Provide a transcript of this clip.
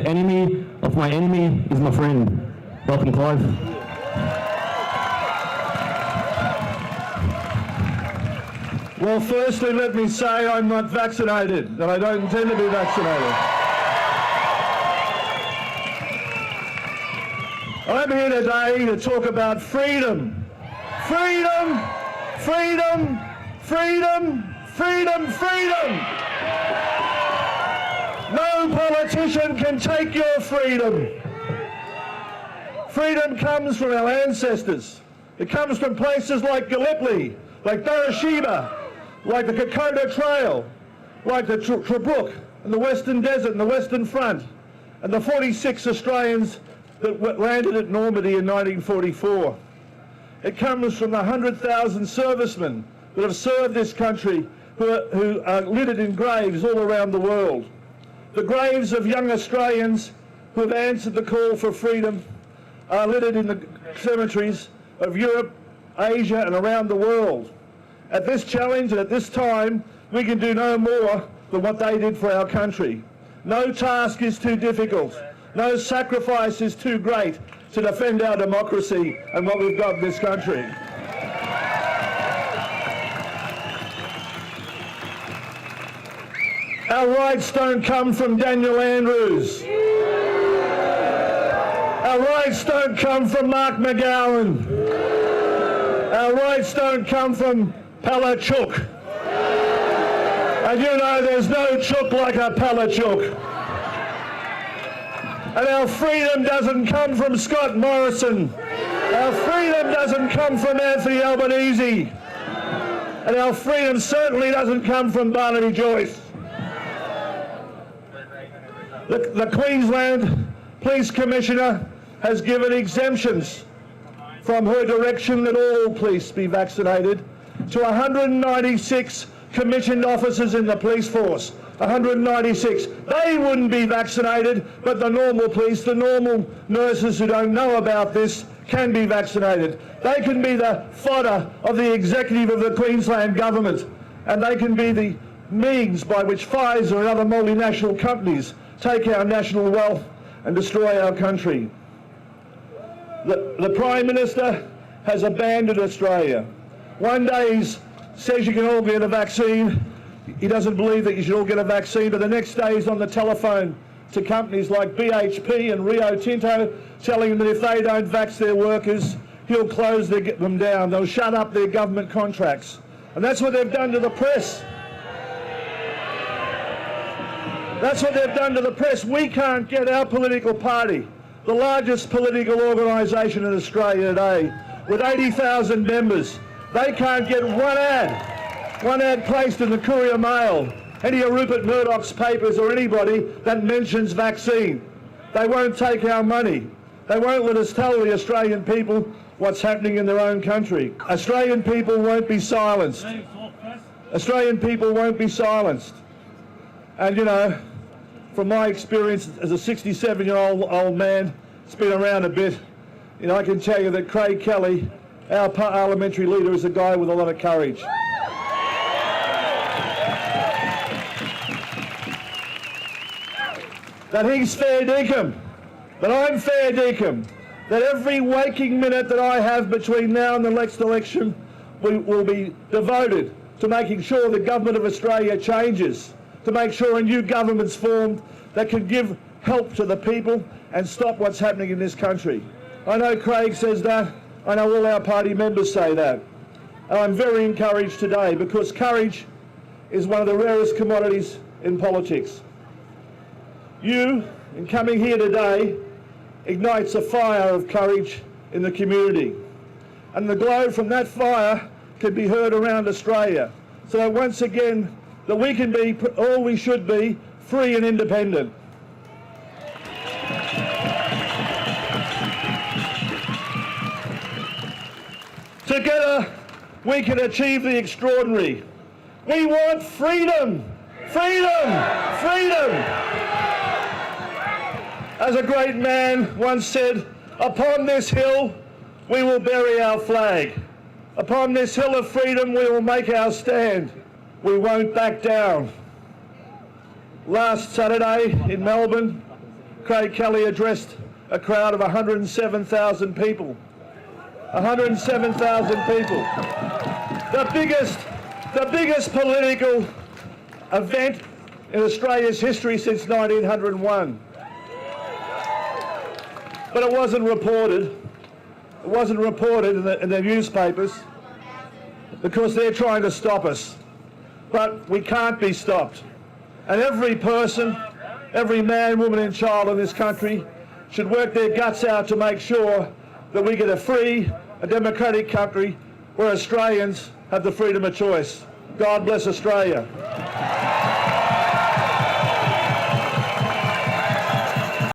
enemy of my enemy is my friend. Welcome, Clive. Well, firstly, let me say I'm not vaccinated, and I don't intend to be vaccinated. I'm here today to talk about freedom. Freedom, freedom, freedom, freedom, freedom. No politician can take your freedom. Freedom comes from our ancestors. It comes from places like Gallipoli, like Beersheba, like the Kokoda Trail, like the Tobruk and the Western Desert and the Western Front, and the 46 Australians that landed at Normandy in 1944. It comes from the 100,000 servicemen that have served this country who are littered in graves all around the world. The graves of young Australians who have answered the call for freedom are littered in the cemeteries of Europe, Asia and around the world. At this challenge and at this time, we can do no more than what they did for our country. No task is too difficult. No sacrifice is too great to defend our democracy and what we've got in this country. Our rights don't come from Daniel Andrews. Our rights don't come from Mark McGowan. Our rights don't come from Palachuk. And you know there's no chook like a Palachuk. And our freedom doesn't come from Scott Morrison. Our freedom doesn't come from Anthony Albanese. And our freedom certainly doesn't come from Barnaby Joyce. The Queensland Police Commissioner has given exemptions from her direction that all police be vaccinated to 196 commissioned officers in the police force. 196. They wouldn't be vaccinated, but the normal police, the normal nurses who don't know about this, can be vaccinated. They can be the fodder of the executive of the Queensland government, and they can be the means by which Pfizer and other multinational companies take our national wealth and destroy our country. The Prime Minister has abandoned Australia. One day he says you can all get a vaccine. He doesn't believe that you should all get a vaccine, but the next day he's on the telephone to companies like BHP and Rio Tinto telling them that if they don't vax their workers, he'll close them down. They'll shut up their government contracts. And that's what they've done to the press. That's what they've done to the press. We can't get our political party, the largest political organisation in Australia today, with 80,000 members. They can't get one ad placed in the Courier Mail, any of Rupert Murdoch's papers or anybody that mentions vaccine. They won't take our money. They won't let us tell the Australian people what's happening in their own country. Australian people won't be silenced. Australian people won't be silenced. And you know, from my experience as a 67-year-old man, it's been around a bit, you know, I can tell you that Craig Kelly, our parliamentary leader, is a guy with a lot of courage. That he's fair dinkum, that I'm fair dinkum, that every waking minute that I have between now and the next election will be devoted to making sure the government of Australia changes, to make sure a new government's formed that can give help to the people and stop what's happening in this country. I know Craig says that, I know all our party members say that. And I'm very encouraged today because courage is one of the rarest commodities in politics. You, in coming here today, ignites a fire of courage in the community. And the glow from that fire can be heard around Australia. So that once again, that we can be all we should be, free and independent. Together, we can achieve the extraordinary. We want freedom, freedom, freedom. As a great man once said, upon this hill, we will bury our flag. Upon this hill of freedom, we will make our stand. We won't back down. Last Saturday in Melbourne, Craig Kelly addressed a crowd of 107,000 people. 107,000 people. The biggest political event in Australia's history since 1901. But it wasn't reported. It wasn't reported in the newspapers because they're trying to stop us. But we can't be stopped. And every person, every man, woman and child in this country should work their guts out to make sure that we get a free, a democratic country where Australians have the freedom of choice. God bless Australia.